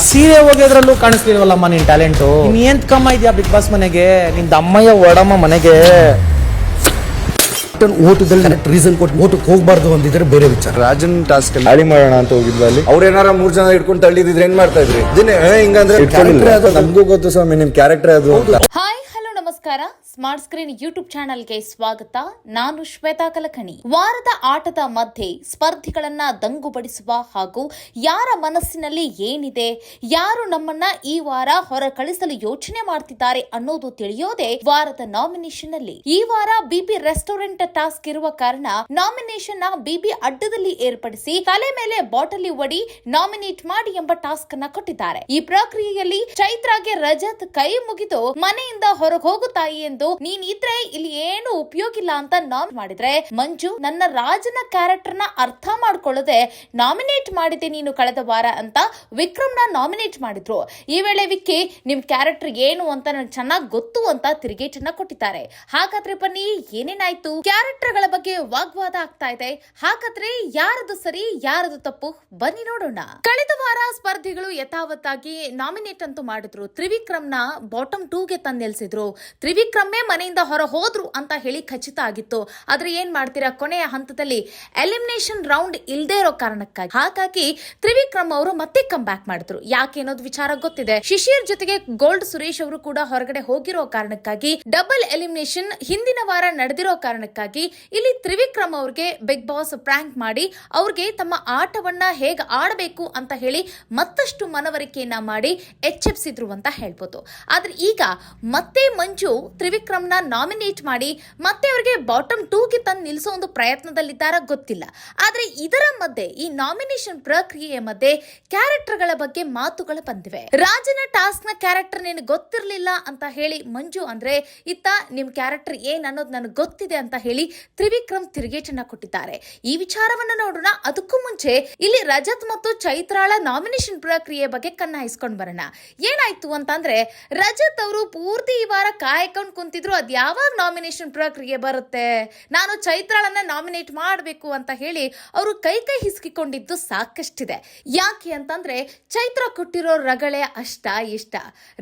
ಸೀರೆ ಹೋಗೋದ್ರಲ್ಲೂ ಕಾಣಿಸ್ಲಿಲ್ವಲ್ಲಮ್ಮ ನಿನ್ ಟ್ಯಾಲೆಂಟು. ನೀನ್ ಏನ್ ಕಮ್ಮ ಇದೆಯಾ ಬಿಗ್ ಬಾಸ್ ಮನೆಗೆ, ನಿನ್ ದಮ್ಮಯ್ಯ ಓಡಮ್ಮ ಮನೆಗೆ. ಓಟದಲ್ಲಿ ರೀಸನ್ ಕೊಟ್ಟು ಓಟಕ್ಕೆ ಹೋಗ್ಬಾರ್ದು ಅಂದಿದ್ರೆ ಬೇರೆ ವಿಚಾರ. ರಾಜನ್ ಟಾಸ್ಕ್ ಅಲ್ಲಿ ಹಾಳಿ ಮಾಡೋಣ ಅಂತ ಹೋಗಿದ್ವಿ. ಅಲ್ಲಿ ಅವ್ರೇನಾರ 3 ಜನ ಇಟ್ಕೊಂಡು ತಳ್ಳಿದಿದ್ರೆ ಏನ್ ಮಾಡ್ತಾ ಇದ್ರಿ? ಇದನ್ನೇ ಹಿಂಗಂದ್ರೆ ನಮಗೂ ಗೊತ್ತು ಸ್ವಾಮಿ, ನಿಮ್ ಕ್ಯಾರೆಕ್ಟರ್ ಅದು ಅಂತ. ಹಾಯ್ ಹಲೋ ನಮಸ್ಕಾರ. ಸ್ಮಾರ್ಟ್ ಸ್ಕ್ರೀನ್ ಯೂಟ್ಯೂಬ್ ಚಾನೆಲ್ಗೆ ಸ್ವಾಗತ. ನಾನು ಶ್ವೇತಾ ಕಲಕಣಿ. ವಾರದ ಆಟದ ಮಧ್ಯೆ ಸ್ಪರ್ಧಿಗಳನ್ನ ದಂಗುಬಡಿಸುವ ಹಾಗೂ ಯಾರ ಮನಸ್ಸಿನಲ್ಲಿ ಏನಿದೆ, ಯಾರು ನಮ್ಮನ್ನ ಈ ವಾರ ಹೊರ ಕಳಿಸಲು ಯೋಚನೆ ಮಾಡ್ತಿದ್ದಾರೆ ಅನ್ನೋದು ತಿಳಿಯೋದೇ ವಾರದ ನಾಮಿನೇಷನ್ ಅಲ್ಲಿ. ಈ ವಾರ ಬಿಬಿ ರೆಸ್ಟೋರೆಂಟ್ ಟಾಸ್ಕ್ ಇರುವ ಕಾರಣ ನಾಮಿನೇಷನ್ ನ ಬಿಬಿ ಅಡ್ಡದಲ್ಲಿ ಏರ್ಪಡಿಸಿ ತಲೆ ಮೇಲೆ ಬಾಟಲಿ ಒಡಿ ನಾಮಿನೇಟ್ ಮಾಡಿ ಎಂಬ ಟಾಸ್ಕ್ ಅನ್ನ ಕೊಟ್ಟಿದ್ದಾರೆ. ಈ ಪ್ರಕ್ರಿಯೆಯಲ್ಲಿ ಚೈತ್ರಾಗೆ ರಜತ್ ಕೈ ಮುಗಿದು ಮನೆಯಿಂದ ಹೊರಗೆ ಹೋಗುತ್ತಾಯಿ ಎಂದು ನೀನ್ ಇದ್ರೆ ಇಲ್ಲಿ ಏನು ಉಪಯೋಗ ಇಲ್ಲ ಅಂತ ನಾಮಿನೇಟ್ ಮಾಡಿದ್ರೆ, ಮಂಜು ನನ್ನ ರಾಜನ ಕ್ಯಾರೆಕ್ಟರ್ ನ ಅರ್ಥ ಮಾಡ್ಕೊಳ್ಳದೆ ನಾಮಿನೇಟ್ ಮಾಡಿದೆ ನೀನು ಕಳೆದ ವಾರ ಅಂತ ವಿಕ್ರಮ್ ನ ನಾಮಿನೇಟ್ ಮಾಡಿದ್ರು. ಈ ವೇಳೆ ವಿಕ್ಕಿ ನಿಮ್ ಕ್ಯಾರೆಕ್ಟರ್ ಏನು ಅಂತ ನನಗೆ ಚೆನ್ನಾಗಿ ಗೊತ್ತು ಅಂತ ತಿರುಗೇಟನ್ನ ಕೊಟ್ಟಿದ್ದಾರೆ. ಹಾಗಾದ್ರೆ ಬನ್ನಿ ಏನೇನಾಯ್ತು? ಕ್ಯಾರೆಕ್ಟರ್ ಗಳ ಬಗ್ಗೆ ವಾಗ್ವಾದ ಆಗ್ತಾ ಇದೆ. ಹಾಗಾದ್ರೆ ಯಾರದು ಸರಿ ಯಾರದು ತಪ್ಪು ಬನ್ನಿ ನೋಡೋಣ. ಕಳೆದ ವಾರ ಸ್ಪರ್ಧಿಗಳು ಯಥಾವತ್ತಾಗಿ ನಾಮಿನೇಟ್ ಅಂತೂ ಮಾಡಿದ್ರು. ತ್ರಿವಿಕ್ರಮ್ ನ ಬಾಟಮ್ 2 ಗೆ ತಂದು ನಿಲ್ಸಿದ್ರು. ತ್ರಿವಿಕ್ರಮೇ ಮನೆಯಿಂದ ಹೊರ ಹೋದ್ರು ಅಂತ ಹೇಳಿ ಖಚಿತ ಆಗಿತ್ತು. ಆದ್ರೆ ಏನ್ ಮಾಡ್ತೀರಾ, ಕೊನೆಯ ಹಂತದಲ್ಲಿ ಎಲಿಮಿನೇಷನ್ ರೌಂಡ್ ಇಲ್ದೇ ಇರೋ ಕಾರಣಕ್ಕಾಗಿ ಹಾಗಾಗಿ ತ್ರಿವಿಕ್ರಮ್ ಅವರು ಮತ್ತೆ ಕಮ್ ಬ್ಯಾಕ್ ಮಾಡಿದ್ರು. ಯಾಕೆ ಅನ್ನೋದು ವಿಚಾರ ಗೊತ್ತಿದೆ. ಶಿಶಿರ್ ಜೊತೆಗೆ ಗೋಲ್ಡ್ ಸುರೇಶ್ ಅವರು ಕೂಡ ಹೊರಗಡೆ ಹೋಗಿರೋ ಕಾರಣಕ್ಕಾಗಿ, ಡಬಲ್ ಎಲಿಮಿನೇಷನ್ ಹಿಂದಿನ ವಾರ ನಡೆದಿರೋ ಕಾರಣಕ್ಕಾಗಿ ಇಲ್ಲಿ ತ್ರಿವಿಕ್ರಮ್ ಅವ್ರಿಗೆ ಬಿಗ್ ಬಾಸ್ ಪ್ರ್ಯಾಂಕ್ ಮಾಡಿ ಅವ್ರಿಗೆ ತಮ್ಮ ಆಟವನ್ನ ಹೇಗೆ ಆಡಬೇಕು ಅಂತ ಹೇಳಿ ಮತ್ತಷ್ಟು ಮನವರಿಕೆಯನ್ನ ಮಾಡಿ ಎಚ್ಚೆಪ್ಸಿದ್ರು ಅಂತ ಹೇಳ್ಬೋದು. ಆದ್ರೆ ಈಗ ಮತ್ತೆ ಮಂಜು ತ್ರಿವಿಕ್ರಮ್ ನ ನಾಮಿನೇಟ್ ಮಾಡಿ ಮತ್ತೆ ಅವರಿಗೆ ಬಾಟಮ್ 2 ಗೆ ತಂದು ನಿಲ್ಲಿಸೋ ಒಂದು ಪ್ರಯತ್ನದಲ್ಲಿದ್ದಾರ ಗೊತ್ತಿಲ್ಲ. ಆದ್ರೆ ಇದರ ಮಧ್ಯೆ ಈ ನಾಮಿನೇಷನ್ ಪ್ರಕ್ರಿಯೆಯ ಮಧ್ಯೆ ಕ್ಯಾರೆಕ್ಟರ್ ಗಳ ಬಗ್ಗೆ ಮಾತುಗಳು ಬಂದಿವೆ. ರಾಜನ ಟಾಸ್ಕ್ ನ ಕ್ಯಾರೆಕ್ಟರ್ ನಿನಗೆ ಗೊತ್ತಿರಲಿಲ್ಲ ಅಂತ ಹೇಳಿ ಮಂಜು ಅಂದ್ರೆ, ಇತ್ತ ನಿಮ್ ಕ್ಯಾರೆಕ್ಟರ್ ಏನ್ ಅನ್ನೋದು ನನಗೆ ಗೊತ್ತಿದೆ ಅಂತ ಹೇಳಿ ತ್ರಿವಿಕ್ರಮ್ ತಿರುಗೇಟನ್ನ ಕೊಟ್ಟಿದ್ದಾರೆ. ಈ ವಿಚಾರವನ್ನ ನೋಡೋಣ. ಅದಕ್ಕೂ ಮುಂಚೆ ಇಲ್ಲಿ ರಜತ್ ಮತ್ತು ಚೈತ್ರಾಳ ನಾಮಿನೇಷನ್ ಪ್ರಕ್ರಿಯೆ ಬಗ್ಗೆ ಕಣ್ಣ ಹಾಯಿಸ್ಕೊಂಡ್ ಬರೋಣ. ಏನಾಯ್ತು ಅಂತಂದ್ರೆ, ರಜತ್ ಅವರು ಪೂರ್ತಿ ಈ ವಾರ ಕಾಯ್ಕೊಂಡು ಕುಂತಿದ್ರು ಅದ್ ಯಾವಾಗ ನಾಮಿನೇಷನ್ ಪ್ರಕ್ರಿಯೆ ಬರುತ್ತೆ, ನಾನು ಚೈತ್ರಾಳನ್ನ ನಾಮಿನೇಟ್ ಮಾಡಬೇಕು ಅಂತ ಹೇಳಿ ಅವರು ಕೈ ಹಿಸ್ಕಿಕೊಂಡಿದ್ದು ಸಾಕಷ್ಟಿದೆ. ಯಾಕೆ ಅಂತಂದ್ರೆ, ಚೈತ್ರ ಕೊಟ್ಟಿರೋ ರಗಳೆ ಅಷ್ಟ ಇಷ್ಟ.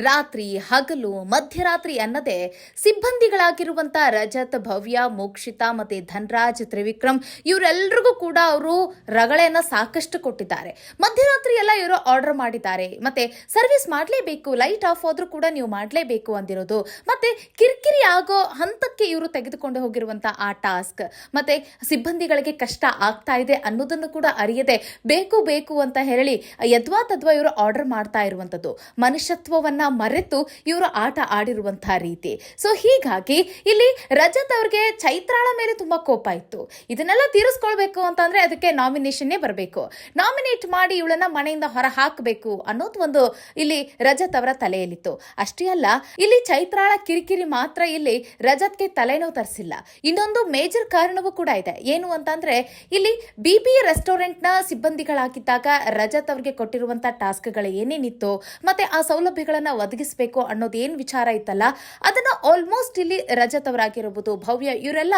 ರಾತ್ರಿ ಹಗಲು ಮಧ್ಯರಾತ್ರಿ ಅನ್ನದೇ ಸಿಬ್ಬಂದಿಗಳಾಗಿರುವಂತ ರಜತ್, ಭವ್ಯ, ಮೋಕ್ಷಿತಾ ಮತ್ತೆ ಧನ್ರಾಜ್, ತ್ರಿವಿಕ್ರಮ್ ಇವರೆಲ್ಲರಿಗೂ ಕೂಡ ಅವರು ರಗಳೆಯನ್ನ ಸಾಕಷ್ಟು ಕೊಟ್ಟಿದ್ದಾರೆ. ಮಧ್ಯರಾತ್ರಿ ಎಲ್ಲ ಇವರು ಆರ್ಡರ್ ಮಾಡಿದ್ದಾರೆ. ಮತ್ತೆ ಸರ್ವಿಸ್ ಮಾಡ್ಲೇಬೇಕು, ಲೈಟ್ ಆಫ್ ಆದ್ರೂ ಕೂಡ ನೀವು ಮಾಡ್ಲೇಬೇಕು ಅಂದಿರೋದು. ಮತ್ತೆ ಕಿರಿಕಿರಿ ಆಗೋ ಹಂತಕ್ಕೆ ಇವರು ತೆಗೆದುಕೊಂಡು ಹೋಗಿರುವಂತಹ ಆ ಟಾಸ್ಕ್, ಮತ್ತೆ ಸಿಬ್ಬಂದಿಗಳಿಗೆ ಕಷ್ಟ ಆಗ್ತಾ ಇದೆ ಅನ್ನೋದನ್ನು ಕೂಡ ಅರಿಯದೆ ಬೇಕು ಬೇಕು ಅಂತ ಹೇಳಿ ಯದ್ವಾ ತದ್ವಾ ಇವರು ಆರ್ಡರ್ ಮಾಡ್ತಾ ಇರುವಂತದ್ದು, ಮನುಷ್ಯತ್ವವನ್ನ ಮರೆತು ಇವರು ಆಟ ಆಡಿರುವಂತಹ ರೀತಿ. ಸೊ ಹೀಗಾಗಿ ಇಲ್ಲಿ ರಜತ್ ಅವ್ರಿಗೆ ಚೈತ್ರಾಳ ಮೇಲೆ ತುಂಬಾ ಕೋಪ ಇತ್ತು. ಇದನ್ನೆಲ್ಲ ತೀರಿಸ್ಕೊಳ್ಬೇಕು ಅಂತಂದ್ರೆ ಅದಕ್ಕೆ ನಾಮಿನೇಷನ್ನೇ ಬರಬೇಕು. ನಾಮಿನೇಟ್ ಮಾಡಿ ಇವಳನ್ನ ಮನೆಯಿಂದ ಹೊರ ಹಾಕಬೇಕು ಅನ್ನೋದು ಒಂದು ಇಲ್ಲಿ ರಜತ್ ಅವರ ತಲೆಯಲ್ಲಿತ್ತು. ಅಷ್ಟೇ ಅಲ್ಲ, ಇಲ್ಲಿ ಚೈತ್ರಾಳ ಕಿರಿಕಿರಿ ಮಾತ್ರ ಇಲ್ಲಿ ರಜತ್ಗೆ ತಲೆನೋವು ತರಿಸಿಲ್ಲ. ಇನ್ನೊಂದು ಮೇಜರ್ ಕಾರಣವೂ ಕೂಡ ಇದೆ. ಏನು ಅಂತಂದ್ರೆ, ಇಲ್ಲಿ ಬಿಬಿ ರೆಸ್ಟೋರೆಂಟ್ ನ ಸಿಬ್ಬಂದಿಗಳಾಗಿದ್ದಾಗ ರಜತ್ ಅವ್ರಿಗೆ ಕೊಟ್ಟಿರುವಂತಹ ಟಾಸ್ಕ್ ಗಳು ಏನೇನಿತ್ತು ಮತ್ತೆ ಆ ಸೌಲಭ್ಯಗಳನ್ನ ಒದಗಿಸಬೇಕು ಅನ್ನೋದು ಏನ್ ವಿಚಾರ ಇತ್ತಲ್ಲ, ಅದನ್ನ ಆಲ್ಮೋಸ್ಟ್ ಇಲ್ಲಿ ರಜತ್ ಅವರಾಗಿರಬಹುದು, ಭವ್ಯ ಇವರೆಲ್ಲ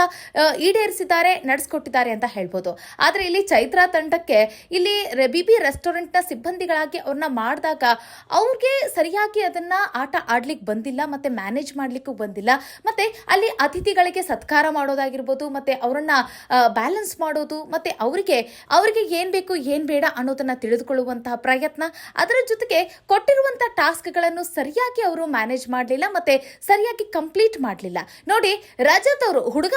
ಈಡೇರಿಸಿದ್ದಾರೆ, ನಡೆಸ್ಕೊಟ್ಟಿದ್ದಾರೆ ಅಂತ ಹೇಳ್ಬೋದು. ಆದ್ರೆ ಇಲ್ಲಿ ಚೈತ್ರಾ ತಂಡಕ್ಕೆ ಇಲ್ಲಿ ಬಿಬಿ ರೆಸ್ಟೋರೆಂಟ್ ನ ಸಿಬ್ಬಂದಿಗಳಾಗಿ ಅವ್ರನ್ನ ಮಾಡಿದಾಗ ಅವ್ರಿಗೆ ಸರಿಯಾಗಿ ಅದನ್ನ ಆಟ ಆಡ್ಲಿಕ್ಕೆ ಬಂದಿಲ್ಲ, ಮತ್ತೆ ಮ್ಯಾನೇಜ್ ಮಾಡ್ಲಿಕ್ಕೂ ಬಂದಿಲ್ಲ. ಮತ್ತೆ ಅಲ್ಲಿ ಅತಿಥಿಗಳಿಗೆ ಸತ್ಕಾರ ಮಾಡೋದಾಗಿರ್ಬೋದು, ಮತ್ತೆ ಅವರನ್ನ ಬ್ಯಾಲೆನ್ಸ್ ಮಾಡೋದು, ಮತ್ತೆ ಅವರಿಗೆ ಏನ್ ಬೇಕು ಏನ್ ಬೇಡ ಅನ್ನೋದನ್ನ ತಿಳಿದುಕೊಳ್ಳುವಂತಹ ಪ್ರಯತ್ನ, ಅದರ ಜೊತೆಗೆ ಕೊಟ್ಟಿರುವಂತಹ ಟಾಸ್ಕ್ ಗಳನ್ನು ಸರಿಯಾಗಿ ಅವರು ಮ್ಯಾನೇಜ್ ಮಾಡಲಿಲ್ಲ, ಮತ್ತೆ ಸರಿಯಾಗಿ ಕಂಪ್ಲೀಟ್ ಮಾಡಲಿಲ್ಲ. ನೋಡಿ, ರಜತ್ ಅವರು ಹುಡುಗ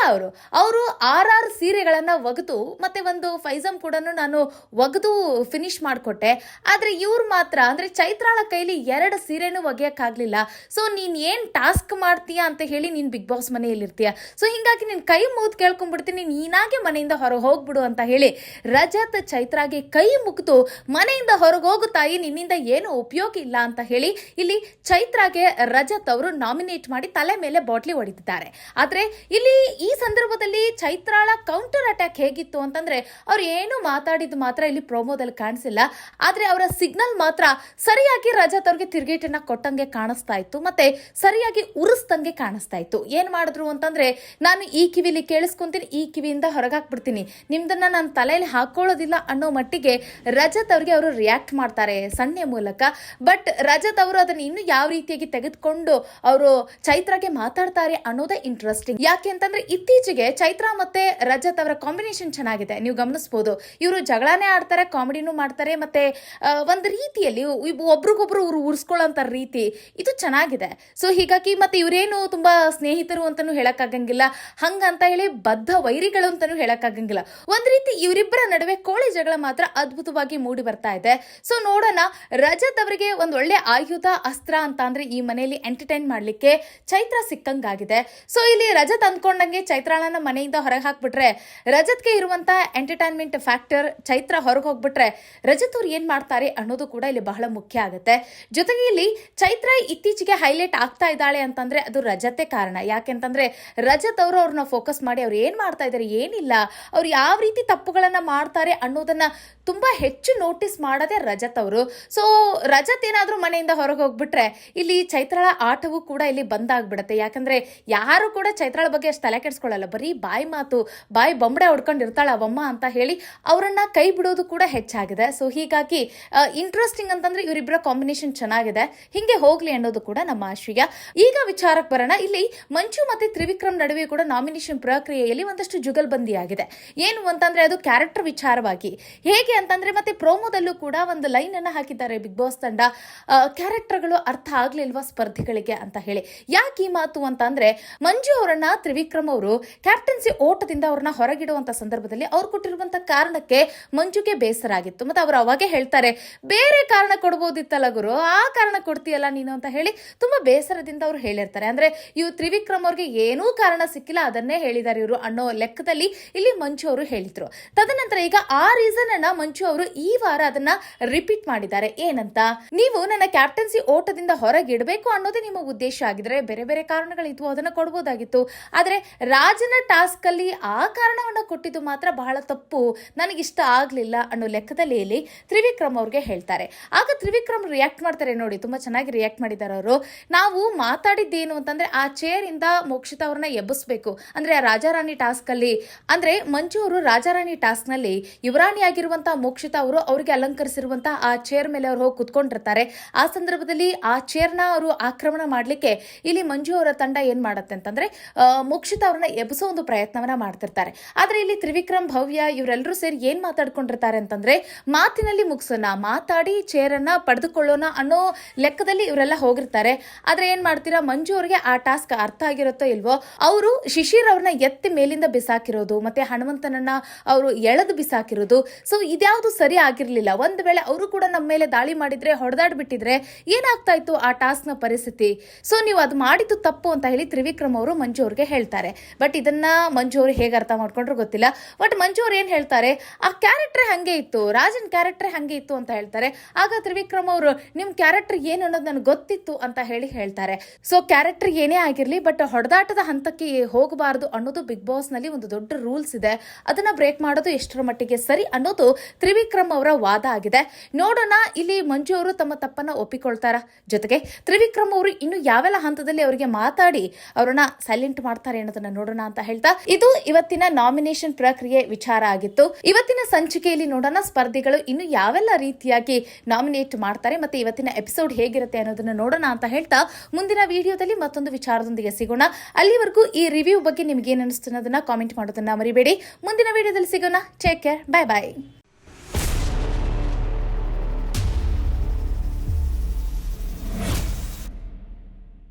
ಅವರು 6 ಸೀರೆಗಳನ್ನ ಒಗೆದು ಮತ್ತೆ ಒಂದು ಫೈಜಮ್ ಕೂಡ ನಾನು ಒಗೆದು ಫಿನಿಶ್ ಮಾಡಿಕೊಟ್ಟೆ. ಆದ್ರೆ ಇವ್ರು ಮಾತ್ರ ಅಂದ್ರೆ ಚೈತ್ರಾಳ ಕೈಲಿ 2 ಸೀರೆನೂ ಒಗೆಯಕ್ಕಾಗ್ಲಿಲ್ಲ. ಸೊ ನೀನ್ ಏನ್ ಟಾಸ್ಕ್ ಮಾಡ್ತೀಯಾ ಅಂತ ಹೇಳಿ ನೀನ್ ಬಿಗ್ ಬಾಸ್ ಮನೆಯಲ್ಲಿ ಇರ್ತೀಯ, ಸೊ ಹಿಂಗಾಗಿ ನಿನ್ ಕೈ ಮುಗಿದು ಕೇಳ್ಕೊಂಡ್ಬಿಡ್ತೀನಿ, ನೀನಾಗೆ ಮನೆಯಿಂದ ಹೊರಗೆ ಹೋಗ್ಬಿಡು ಅಂತ ಹೇಳಿ ರಜತ್ ಚೈತ್ರಾಗೆ ಕೈ ಮುಗಿದು ಮನೆಯಿಂದ ಹೊರಗೆ ಹೋಗುತ್ತಾಯಿ, ನಿನ್ನಿಂದ ಏನು ಉಪಯೋಗ ಇಲ್ಲ ಅಂತ ಹೇಳಿ ಇಲ್ಲಿ ಚೈತ್ರಾಗೆ ರಜತ್ ಅವರು ನಾಮಿನೇಟ್ ಮಾಡಿ ತಲೆ ಮೇಲೆ ಬಾಟ್ಲಿ ಹೊಡಿತಿದ್ದಾರೆ. ಆದ್ರೆ ಇಲ್ಲಿ ಈ ಸಂದರ್ಭದಲ್ಲಿ ಚೈತ್ರಾಳ ಕೌಂಟರ್ ಅಟ್ಯಾಕ್ ಹೇಗಿತ್ತು ಅಂತಂದ್ರೆ, ಅವ್ರು ಏನು ಮಾತಾಡಿದ್ದು ಮಾತ್ರ ಇಲ್ಲಿ ಪ್ರೋಮೋದಲ್ಲಿ ಕಾಣಿಸಿಲ್ಲ. ಆದ್ರೆ ಅವರ ಸಿಗ್ನಲ್ ಮಾತ್ರ ಸರಿಯಾಗಿ ರಜತ್ ಅವ್ರಿಗೆ ತಿರುಗೇಟನ್ನ ಕೊಟ್ಟಂಗೆ ಕಾಣಿಸ್ತಾ ಇತ್ತು, ಮತ್ತೆ ಸರಿಯಾಗಿ ಉರಿಸ್ದಂಗೆ ಕಾಣಿಸ್ತಾ ಇತ್ತು. ಏನ್ ಮಾಡಿದ್ರು ಅಂತಂದ್ರೆ, ನಾನು ಈ ಕಿವಿಲಿ ಕೇಳಿಸ್ಕೊಂತೀನಿ, ಈ ಕಿವಿಯಿಂದ ಹೊರಗಾಕ್ಬಿಡ್ತೀನಿ, ನಿಮ್ದನ್ನ ನಾನು ತಲೆಯಲ್ಲಿ ಹಾಕೊಳ್ಳೋದಿಲ್ಲ ಅನ್ನೋ ಮಟ್ಟಿಗೆ ರಜತ್ ಅವ್ರಿಗೆ ಅವರು ರಿಯಾಕ್ಟ್ ಮಾಡ್ತಾರೆ ಸನ್ನೆ ಮೂಲಕ. ಬಟ್ ರಜತ್ ಅವರು ಅದನ್ನ ಇನ್ನು ಯಾವ ರೀತಿಯಾಗಿ ತೆಗೆದುಕೊಂಡು ಅವರು ಚೈತ್ರಾಗೆ ಮಾತಾಡ್ತಾರೆ ಅನ್ನೋದೇ ಇಂಟ್ರೆಸ್ಟಿಂಗ್. ಯಾಕೆ ಅಂತಂದ್ರೆ ಇತ್ತೀಚೆಗೆ ಚೈತ್ರ ಮತ್ತೆ ರಜತ್ ಅವರ ಕಾಂಬಿನೇಷನ್ ಚೆನ್ನಾಗಿದೆ, ನೀವು ಗಮನಿಸಬಹುದು. ಇವರು ಜಗಳನೇ ಆಡ್ತಾರೆ, ಕಾಮಿಡಿನೂ ಮಾಡ್ತಾರೆ, ಮತ್ತೆ ಒಂದು ರೀತಿಯಲ್ಲಿ ಒಬ್ರಿಗೊಬ್ರು ಇವ್ರು ಉರ್ಸ್ಕೊಳ್ಳೋಂತ ರೀತಿ ಇದು ಚೆನ್ನಾಗಿದೆ. ಸೊ ಹೀಗಾಗಿ ಮತ್ತೆ ಇವರೇನು ತುಂಬಾ ಸ್ನೇಹಿತರು ಅಂತಾನು ಹೇಳಕ್ಕಾಗಂಗಿಲ್ಲ, ಹಂಗಂತ ಹೇಳಿ ಬದ್ಧ ವೈರಿಗಳು ಅಂತಾನು ಹೇಳಕ್ಕಾಗಂಗಿಲ್ಲ. ಒಂದ್ ರೀತಿ ಇವರಿಬ್ಬರ ನಡುವೆ ಕೋಳಿ ಜಗಳ ಮಾತ್ರ ಅದ್ಭುತವಾಗಿ ಮೂಡಿ ಬರ್ತಾ ಇದೆ. ಸೊ ನೋಡೋಣ, ರಜತ್ ಅವರಿಗೆ ಒಂದ್ ಒಳ್ಳೆ ಆಯುಧ ಅಸ್ತ್ರ ಅಂತ ಅಂದ್ರೆ ಈ ಮನೆಯಲ್ಲಿ ಎಂಟರ್ಟೈನ್ ಮಾಡ್ಲಿಕ್ಕೆ ಚೈತ್ರ ಸಿಕ್ಕಂಗಾಗಿದೆ. ಸೊ ಇಲ್ಲಿ ರಜತ್ ಅಂದ್ಕೊಂಡಂಗೆ ಚೈತ್ರಾಳನ್ನ ಮನೆಯಿಂದ ಹೊರಗೆ ಹಾಕ್ಬಿಟ್ರೆ ರಜತ್ಗೆ ಇರುವಂತ ಎಂಟರ್ಟೈನ್ಮೆಂಟ್ ಫ್ಯಾಕ್ಟರ್, ಚೈತ್ರ ಹೊರಗೆ ಹೋಗ್ಬಿಟ್ರೆ ರಜತ್ ಅವ್ರು ಏನ್ ಮಾಡ್ತಾರೆ ಅನ್ನೋದು ಕೂಡ ಇಲ್ಲಿ ಬಹಳ ಮುಖ್ಯ ಆಗುತ್ತೆ. ಜೊತೆಗೆ ಇಲ್ಲಿ ಚೈತ್ರ ಇತ್ತೀಚೆಗೆ ಹೈಲೈಟ್ ಆಗ್ತಾ ಇದ್ದಾಳೆ ಅಂತಂದ್ರೆ ಅದು ರಜತೆ ಕಾರಣ. ಯಾಕೆಂತಂದ್ರೆ ರಜತ್ ಅವರು ಅವ್ರನ್ನ ಫೋಕಸ್ ಮಾಡಿ ಅವ್ರು ಏನ್ ಮಾಡ್ತಾ ಇದಾರೆ, ಏನಿಲ್ಲ, ಅವ್ರು ಯಾವ ರೀತಿ ತಪ್ಪುಗಳನ್ನ ಮಾಡ್ತಾರೆ ಅನ್ನೋದನ್ನ ತುಂಬಾ ಹೆಚ್ಚು ನೋಟಿಸ್ ಮಾಡದೆ ರಜತ್ ಅವರು. ಸೊ ರಜತ್ ಏನಾದ್ರೂ ಮನೆಯಿಂದ ಹೊರಗೆ ಹೋಗ್ಬಿಟ್ರೆ ಇಲ್ಲಿ ಚೈತ್ರಾಳ ಆಟವೂ ಕೂಡ ಇಲ್ಲಿ ಬಂದಾಗ್ಬಿಡತ್ತೆ. ಯಾಕಂದ್ರೆ ಯಾರು ಕೂಡ ಚೈತ್ರಾಳ ಬಗ್ಗೆ ಅಷ್ಟು ತಲೆ ಕೆಡಿಸ್ಕೊಳ್ಳಲ್ಲ, ಬರೀ ಬಾಯಿ ಮಾತು, ಬಾಯಿ ಬೊಂಬಡೆ ಹೊಡ್ಕೊಂಡಿರ್ತಾಳ ಅವಮ್ಮ ಅಂತ ಹೇಳಿ ಅವರನ್ನ ಕೈ ಬಿಡೋದು ಕೂಡ ಹೆಚ್ಚಾಗಿದೆ. ಸೊ ಹೀಗಾಗಿ ಇಂಟ್ರೆಸ್ಟಿಂಗ್ ಅಂತಂದ್ರೆ ಇವರಿಬ್ಬರ ಕಾಂಬಿನೇಷನ್ ಚೆನ್ನಾಗಿದೆ, ಹಿಂಗೆ ಹೋಗ್ಲಿ ಅನ್ನೋದು ಕೂಡ ನಮ್ಮ ಆಶಯ. ಈಗ ವಿಚಾರಕ್ಕೆ ಬರೋಣ. ಇಲ್ಲಿ ಮಂಜು ಮತ್ತೆ ತ್ರಿವಿಕ್ರಮ್ ನಡುವೆ ಕೂಡ ನಾಮಿನೇಷನ್ ಪ್ರಕ್ರಿಯೆಯಲ್ಲಿ ಒಂದಷ್ಟು ಜುಗಲ್ಬಂದಿಯಾಗಿದೆ. ಏನು ಅಂತಂದ್ರೆ ಅದು ಕ್ಯಾರೆಕ್ಟರ್ ವಿಚಾರವಾಗಿ. ಹೇಗೆ ಅಂತಂದ್ರೆ ಮತ್ತೆ ಪ್ರೋಮೋದಲ್ಲೂ ಕೂಡ ಒಂದು ಲೈನ್ ಅನ್ನ ಹಾಕಿದ್ದಾರೆ ಬಿಗ್ ಬಾಸ್ ತಂಡ, ಕ್ಯಾರೆಕ್ಟರ್ಗಳು ಅರ್ಥ ಆಗ್ಲಿಲ್ವಾ ಸ್ಪರ್ಧಿಗಳಿಗೆ ಅಂತ ಹೇಳಿ. ಯಾಕೆ ಈ ಮಾತು ಅಂತಂದ್ರೆ, ಮಂಜು ಅವರನ್ನ ತ್ರಿವಿಕ್ರಮ್ ಅವರು ಕ್ಯಾಪ್ಟನ್ಸಿ ಓಟದಿಂದ ಅವ್ರನ್ನ ಹೊರಗಿಡುವಂತ ಸಂದರ್ಭದಲ್ಲಿ ಅವ್ರು ಕೊಟ್ಟಿರುವಂತ ಕಾರಣಕ್ಕೆ ಮಂಜುಗೆ ಬೇಸರ ಆಗಿತ್ತು. ಮತ್ತೆ ಅವರು ಅವಾಗೆ ಹೇಳ್ತಾರೆ, ಬೇರೆ ಕಾರಣ ಕೊಡ್ಬೋದಿತ್ತಲ್ಲ ಗುರು, ಆ ಕಾರಣ ಕೊಡ್ತೀಯಲ್ಲ ನೀನು ಅಂತ ಹೇಳಿ ತುಂಬಾ ಬೇಸರದಿಂದ ಅವ್ರು ಹೇಳಿರ್ತಾರೆ. ಅಂದ್ರೆ ಇವ್ರು ತ್ರಿವಿಕ್ರಮ್ ಅವ್ರಿಗೆ ಏನೂ ಕಾರಣ ಸಿಕ್ಕಿಲ್ಲ, ಅದನ್ನೇ ಹೇಳಿದ್ದಾರೆ ಇವರು ಅನ್ನೋ ಲೆಕ್ಕದಲ್ಲಿ ಇಲ್ಲಿ ಮಂಜು ಅವರು ಹೇಳಿದ್ರು. ತದನಂತರ ಈಗ ಆ ರೀಸನ್ ಅನ್ನ ಮಂಜು ಅವರು ಈ ವಾರ ಅದನ್ನ ರಿಪೀಟ್ ಮಾಡಿದ್ದಾರೆ. ಏನಂತ, ನೀವು ನನ್ನ ಕ್ಯಾಪ್ಟನ್ಸಿ ಓಟದಿಂದ ಹೊರಗಿಡಬೇಕು ಅನ್ನೋದೇ ನಿಮ್ಮ ಉದ್ದೇಶ ಆಗಿದ್ರೆ ಬೇರೆ ಬೇರೆ ಕಾರಣಗಳಿದ್ವು, ಅದನ್ನ ಕೊಡ್ಬೋದಾಗಿತ್ತು. ಆದ್ರೆ ರಾಜನ ಟಾಸ್ಕ್ ಅಲ್ಲಿ ಆ ಕಾರಣವನ್ನ ಕೊಟ್ಟಿದ್ದು ಮಾತ್ರ ಬಹಳ ತಪ್ಪು, ನನಗಿಷ್ಟ ಆಗ್ಲಿಲ್ಲ ಅನ್ನೋ ಲೆಕ್ಕದಲ್ಲಿ ಇಲ್ಲಿ ತ್ರಿವಿಕ್ರಮ್ ಅವ್ರಿಗೆ ಹೇಳ್ತಾರೆ. ಆಗ ತ್ರಿವಿಕ್ರಮ್ ರಿಯಾಕ್ಟ್ ಮಾಡ್ತಾರೆ, ನೋಡಿ ತುಂಬಾ ಚೆನ್ನಾಗಿ ರಿಯಾಕ್ಟ್ ಮಾಡಿದ್ದಾರೆ ಅವರು. ನಾವು ಮಾತಾಡಿದ್ದೇನು ಅಂತಂದ್ರೆ ಆ ಚೇರ್ ಇಂದ ಮೋಕ್ಷಿತಾ ಅವ್ರನ್ನ ಎಬ್ಬಿಸ್ಬೇಕು, ಅಂದ್ರೆ ಆ ರಾಜಾರಾಣಿ ಟಾಸ್ಕ್ ಅಲ್ಲಿ, ಅಂದ್ರೆ ಮಂಜು ಅವರು ರಾಜಾರಾಣಿ ಟಾಸ್ಕ್ ನಲ್ಲಿ ಯುವರಾಣಿ ಆಗಿರುವಂತಹ ಮೋಕ್ಷಿತಾ ಅವರು ಅವ್ರಿಗೆ ಅಲಂಕರಿಸಿರುವಂತಹ ಆ ಚೇರ್ ಮೇಲೆ ಅವ್ರು ಹೋಗಿ ಕುತ್ಕೊಂಡಿರ್ತಾರೆ. ಆ ಸಂದರ್ಭದಲ್ಲಿ ಆ ಚೇರ್ ನ ಅವರು ಆಕ್ರಮಣ ಮಾಡ್ಲಿಕ್ಕೆ ಇಲ್ಲಿ ಮಂಜು ಅವರ ತಂಡ ಏನ್ ಮಾಡತ್ತೆ ಅಂತಂದ್ರೆ ಮೋಕ್ಷಿತಾ ಅವ್ರನ್ನ ಎಬ್ಬಿಸೋ ಒಂದು ಪ್ರಯತ್ನವನ್ನ ಮಾಡ್ತಿರ್ತಾರೆ. ಆದ್ರೆ ಇಲ್ಲಿ ತ್ರಿವಿಕ್ರಮ್, ಭವ್ಯ ಇವರೆಲ್ಲರೂ ಸೇರಿ ಏನ್ ಮಾತಾಡ್ಕೊಂಡಿರ್ತಾರೆ ಅಂತಂದ್ರೆ, ಮಾತಿನಲ್ಲಿ ಮುಗಿಸೋಣ, ಮಾತಾಡಿ ಚೇರ್ ಅನ್ನ ಪಡೆದುಕೊಳ್ಳೋಣ ಅನ್ನೋ ಲೆಕ್ಕದಲ್ಲಿ ಇವರೆಲ್ಲ ಹೋಗಿರ್ತಾರೆ. ಆದ್ರೆ ಏನ್ ಮಾಡ್ತೀರಾ, ಮಂಜು ಅವರಿಗೆ ಆ ಟಾಸ್ಕ್ ಅರ್ಥ ಆಗಿರುತ್ತೋ ಇಲ್ವೋ, ಅವರು ಶಿಶಿರ್ ಅವ್ರನ್ನ ಎತ್ತಿ ಮೇಲಿಂದ ಬಿಸಾಕಿರೋದು, ಮತ್ತೆ ಹನುಮಂತನನ್ನ ಅವರು ಎಳೆದು ಬಿಸಾಕಿರೋದು, ಸೊ ಇದ್ಯಾವುದು ಸರಿ ಆಗಿರ್ಲಿಲ್ಲ. ಒಂದ್ ವೇಳೆ ಅವರು ಕೂಡ ನಮ್ಮ ಮೇಲೆ ದಾಳಿ ಮಾಡಿದ್ರೆ, ಹೊಡೆದಾಡ್ಬಿಟ್ಟಿದ್ರೆ ಏನಾಗ್ತಾ ಇತ್ತು ಆ ಟಾಸ್ಕ್ ನ ಪರಿಸ್ಥಿತಿ. ಸೊ ನೀವು ಅದು ಮಾಡಿದ್ದು ತಪ್ಪು ಅಂತ ಹೇಳಿ ತ್ರಿವಿಕ್ರಮ್ ಅವರು ಮಂಜು ಅವ್ರಿಗೆ ಹೇಳ್ತಾರೆ. ಬಟ್ ಇದನ್ನ ಮಂಜು ಅವರು ಹೇಗೆ ಅರ್ಥ ಮಾಡ್ಕೊಂಡ್ರು ಗೊತ್ತಿಲ್ಲ. ಬಟ್ ಮಂಜು ಅವ್ರು ಏನ್ ಹೇಳ್ತಾರೆ, ಆ ಕ್ಯಾರೆಕ್ಟರ್ ಹಂಗೆ ಇತ್ತು, ರಾಜನ್ ಕ್ಯಾರೆಕ್ಟರ್ ಹಂಗೆ ಇತ್ತು ಅಂತ ಹೇಳ್ತಾರೆ. ಆಗ ತ್ರಿವಿಕ್ರಮ್ ಅವರು, ನಿಮ್ ಕ್ಯಾರೆಕ್ಟರ್ ಏನು ಅನ್ನೋದು ನನಗೆ ಗೊತ್ತಿತ್ತು ಅಂತ ಹೇಳಿ ಹೇಳ್ತಾರೆ. ಸೊ ಕ್ಯಾರೆಕ್ಟರ್ ಏನೇ ಆಗಿರ್ಲಿ, ಬಟ್ ಹೊಡೆದಾಟದ ಹಂತಕ್ಕೆ ಹೋಗಬಾರದು ಅನ್ನೋದು ಬಿಗ್ ಬಾಸ್ ನಲ್ಲಿ ಒಂದು ದೊಡ್ಡ ರೂಲ್ಸ್ ಇದೆ. ಅದನ್ನ ಬ್ರೇಕ್ ಮಾಡೋದು ಎಷ್ಟರ ಮಟ್ಟಿಗೆ ಸರಿ ಅನ್ನೋದು ತ್ರಿವಿಕ್ರಮ್ ಅವರ ವಾದ ಆಗಿದೆ. ನೋಡೋಣ ಇಲ್ಲಿ ಮಂಜು ಅವರು ತಮ್ಮ ತಪ್ಪನ್ನ ಒಪ್ಪಿಕೊಳ್ತಾರ, ಜೊತೆಗೆ ತ್ರಿವಿಕ್ರಮ್ ಅವರು ಇನ್ನು ಯಾವೆಲ್ಲ ಹಂತದಲ್ಲಿ ಅವರಿಗೆ ಮಾತಾಡಿ ಅವರನ್ನ ಸೈಲೆಂಟ್ ಮಾಡ್ತಾರೆ ಅನ್ನೋದನ್ನ ನೋಡೋಣ ಅಂತ ಹೇಳ್ತಾ, ಇದು ಇವತ್ತಿನ ನಾಮಿನೇಷನ್ ಪ್ರಕ್ರಿಯೆ ವಿಚಾರ ಆಗಿತ್ತು. ಇವತ್ತಿನ ಸಂಚಿಕೆಯಲ್ಲಿ ನೋಡೋಣ ಸ್ಪರ್ಧಿಗಳು ಇನ್ನು ಯಾವೆಲ್ಲ ರೀತಿಯಾಗಿ ನಾಮಿನೇಟ್ ಮಾಡ್ತಾರೆ, ಮತ್ತೆ ಇವತ್ತಿನ ಎಪಿಸೋಡ್ ಹೇಗಿರುತ್ತೆ ಅನ್ನೋದನ್ನ ನೋಡೋಣ ಅಂತ ಹೇಳ್ತಾ, ಮುಂದಿನ ವಿಡಿಯೋದಲ್ಲಿ ಮತ್ತೊಂದು ವಿಚಾರದೊಂದಿಗೆ ಸಿಗೋಣ. ಅಲ್ಲಿವರೆಗೂ ಈ ರಿವ್ಯೂ ಬಗ್ಗೆ ನಿಮ್ಗೆ ಏನ್ ಅನಿಸ್ತು ಅನ್ನೋದನ್ನ ಕಾಮೆಂಟ್ ಮಾಡೋದನ್ನ ಮರಿಬೇಡಿ. ಮುಂದಿನ ವಿಡಿಯೋದಲ್ಲಿ ಸಿಗೋಣ. Take care, bye bye.